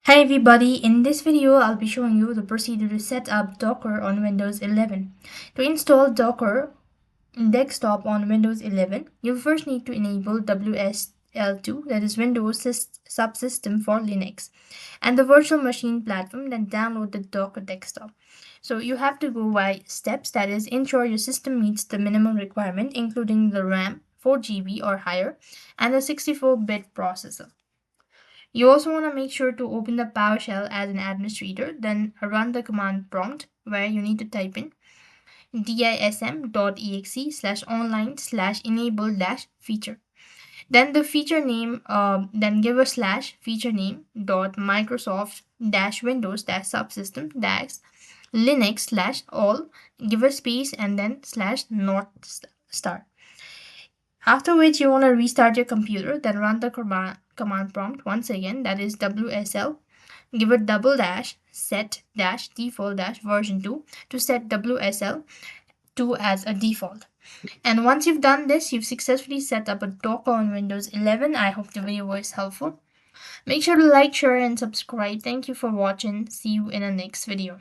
Hi everybody, in this video I'll be showing you the procedure to set up Docker on Windows 11. To install Docker desktop on Windows 11, you first need to enable WSL2, that is Windows Subsystem for Linux, and the virtual machine platform, then download the Docker desktop. So you have to go by steps, that is ensure your system meets the minimum requirement including the RAM 4 GB or higher and the 64-bit processor. You also want to make sure to open the PowerShell as an administrator, then run the command prompt where you need to type in dism.exe slash online slash enable dash feature. Then the feature name, then give a slash feature name dot Microsoft dash Windows dash subsystem dash Linux slash all, give a space and then slash norestart. After which you want to restart your computer, then run the command prompt once again, that is WSL, give a double dash set dash default dash version 2 to set WSL 2 as a default. And once you've done this, you've successfully set up a Docker on Windows 11. I hope the video was helpful. Make sure to like, share, and subscribe. Thank you for watching. See you in the next video.